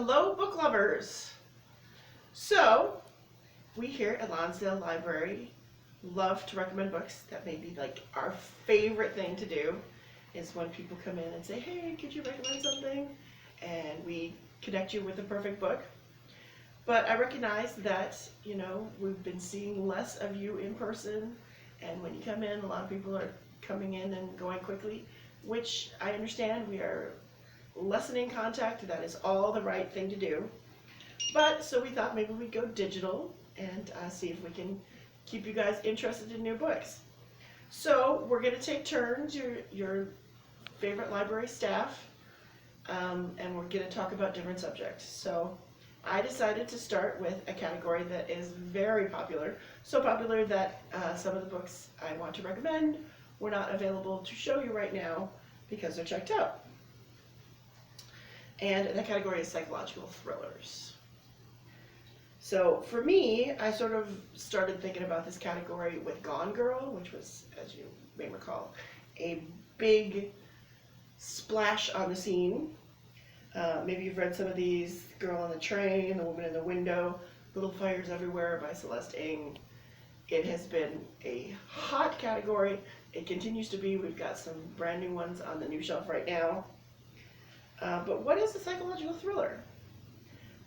Hello, book lovers. So, we here at Lonsdale Library love to recommend books. That may be like our favorite thing to do is when people come in and say, hey, could you recommend something? And we connect you with the perfect book. But I recognize that, we've been seeing less of you in person. And when you come in, a lot of people are coming in and going quickly, which I understand. We are lessening contact. That is all the right thing to do. But so we thought maybe we'd go digital and see if we can keep you guys interested in new books. So we're going to take turns, your favorite library staff, and we're going to talk about different subjects. So I decided to start with a category that is very popular, so popular that some of the books I want to recommend were not available to show you right now because they're checked out. And that category is psychological thrillers. So for me, I sort of started thinking about this category with Gone Girl, which was, as you may recall, a big splash on the scene. Maybe you've read some of these: Girl on the Train, The Woman in the Window, Little Fires Everywhere by Celeste Ng. It has been a hot category. It continues to be. We've got some brand new ones on the new shelf right now. But what is a psychological thriller?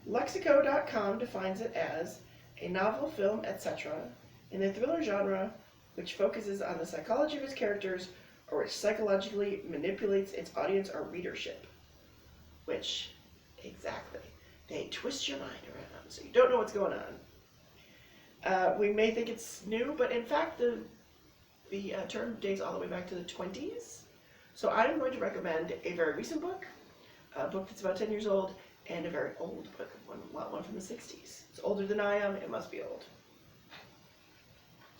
Lexico.com defines it as a novel, film, etc. in the thriller genre which focuses on the psychology of its characters or which psychologically manipulates its audience or readership. Which, exactly, they twist your mind around so you don't know what's going on. We may think it's new, but in fact the term dates all the way back to the 20s. So I'm going to recommend a very recent book, a book that's about 10 years old, and a very old book, one from the 60s. It's older than I am, it must be old.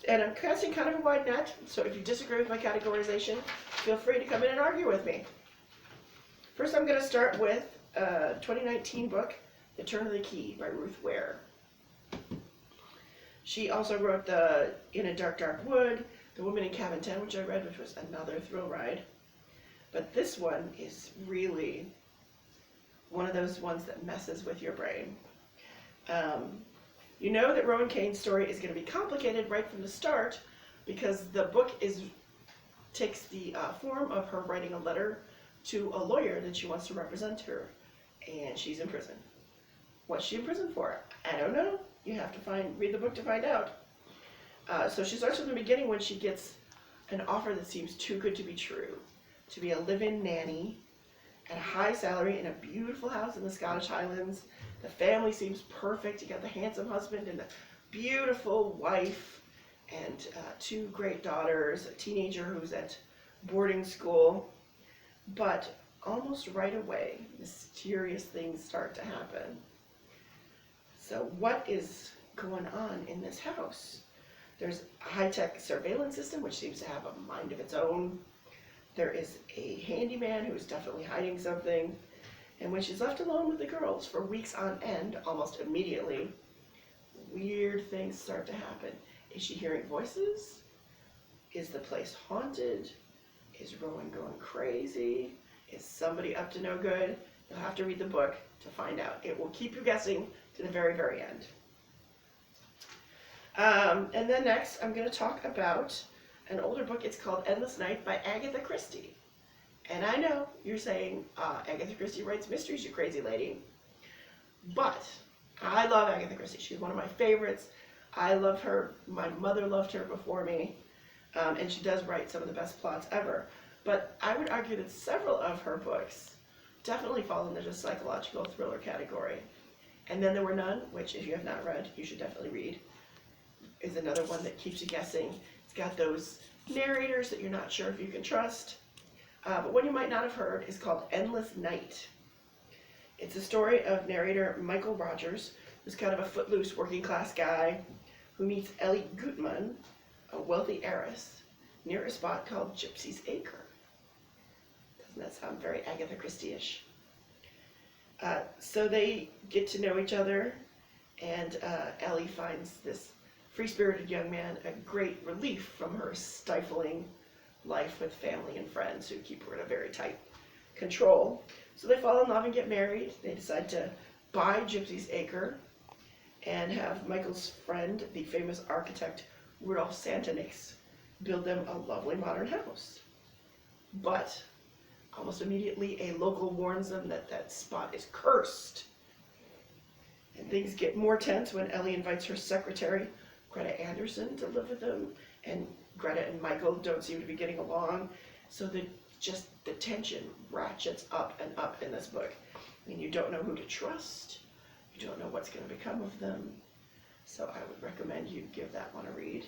And I'm casting kind of a wide net, so if you disagree with my categorization, feel free to come in and argue with me. First, I'm going to start with a 2019 book, The Turn of the Key by Ruth Ware. She also wrote the In a Dark, Dark Wood, The Woman in Cabin 10, which I read, which was another thrill ride. But this one is really one of those ones that messes with your brain. You know that Rowan Cain's story is going to be complicated right from the start because the book takes the form of her writing a letter to a lawyer that she wants to represent her, and she's in prison. What's she in prison for? I don't know. You have to read the book to find out. So she starts from the beginning when she gets an offer that seems too good to be true, to be a live-in nanny at a high salary in a beautiful house in the Scottish Highlands. The family seems perfect. You got the handsome husband and the beautiful wife and two great daughters, a teenager who's at boarding school. But almost right away, mysterious things start to happen. So what is going on in this house? There's a high-tech surveillance system which seems to have a mind of its own. There is a handyman who is definitely hiding something. And when she's left alone with the girls for weeks on end, almost immediately, weird things start to happen. Is she hearing voices? Is the place haunted? Is Rowan going crazy? Is somebody up to no good? You'll have to read the book to find out. It will keep you guessing to the very, very end. And then next, I'm going to talk about an older book. It's called Endless Night by Agatha Christie. And I know you're saying, Agatha Christie writes mysteries, you crazy lady. But I love Agatha Christie. She's one of my favorites. I love her. My mother loved her before me. And she does write some of the best plots ever. But I would argue that several of her books definitely fall into the psychological thriller category. And Then There Were None, which if you have not read, you should definitely read, is another one that keeps you guessing. It's got those narrators that you're not sure if you can trust. But one you might not have heard is called Endless Night. It's a story of narrator Michael Rogers, who's kind of a footloose working class guy who meets Ellie Gutmann, a wealthy heiress, near a spot called Gypsy's Acre. Doesn't that sound very Agatha Christie-ish? So they get to know each other, and Ellie finds this free-spirited young man a great relief from her stifling life with family and friends who keep her in a very tight control. So they fall in love and get married. They decide to buy Gypsy's Acre and have Michael's friend, the famous architect Rudolph Santonix, build them a lovely modern house. But almost immediately, a local warns them that that spot is cursed. And things get more tense when Ellie invites her secretary, Greta Anderson, to live with them. And Greta and Michael don't seem to be getting along. So the tension ratchets up and up in this book. I mean, you don't know who to trust. You don't know what's going to become of them. So I would recommend you give that one a read.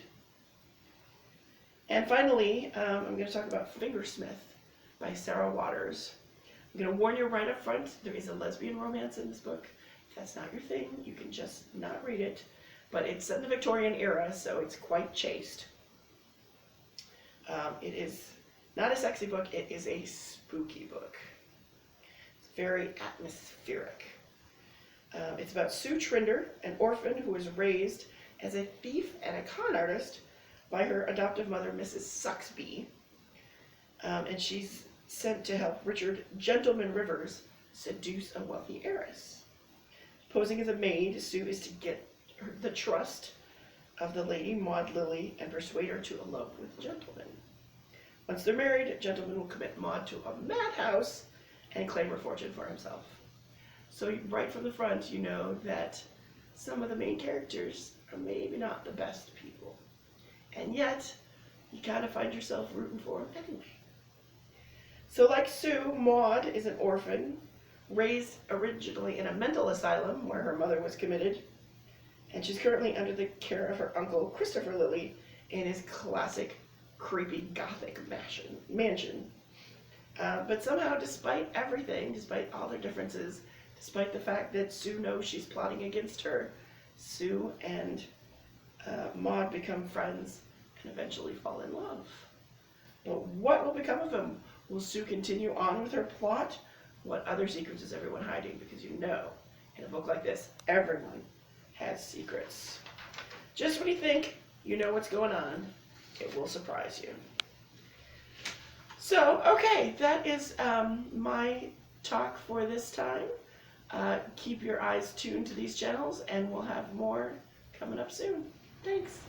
And finally, I'm going to talk about Fingersmith by Sarah Waters. I'm going to warn you right up front, there is a lesbian romance in this book. If that's not your thing, you can just not read it. But it's set in the Victorian era, so it's quite chaste. It is not a sexy book, it is a spooky book. It's very atmospheric. It's about Sue Trinder, an orphan who was raised as a thief and a con artist by her adoptive mother, Mrs. Suxby. And she's sent to help Richard Gentleman Rivers seduce a wealthy heiress. Posing as a maid, Sue is to get the trust of the lady, Maud Lily, and persuade her to elope with Gentleman. Once they're married, Gentleman will commit Maud to a madhouse and claim her fortune for himself. So right from the front, you know that some of the main characters are maybe not the best people. And yet, you kind of find yourself rooting for them anyway. So like Sue, Maud is an orphan, raised originally in a mental asylum where her mother was committed, and she's currently under the care of her uncle, Christopher Lilly, in his classic, creepy, gothic mansion. But somehow, despite everything, despite all their differences, despite the fact that Sue knows she's plotting against her, Sue and Maud become friends and eventually fall in love. But what will become of them? Will Sue continue on with her plot? What other secrets is everyone hiding? Because you know, in a book like this, everyone has secrets. Just when you think you know what's going on, it will surprise you. So, okay, that is my talk for this time. Keep your eyes tuned to these channels, and we'll have more coming up soon. Thanks.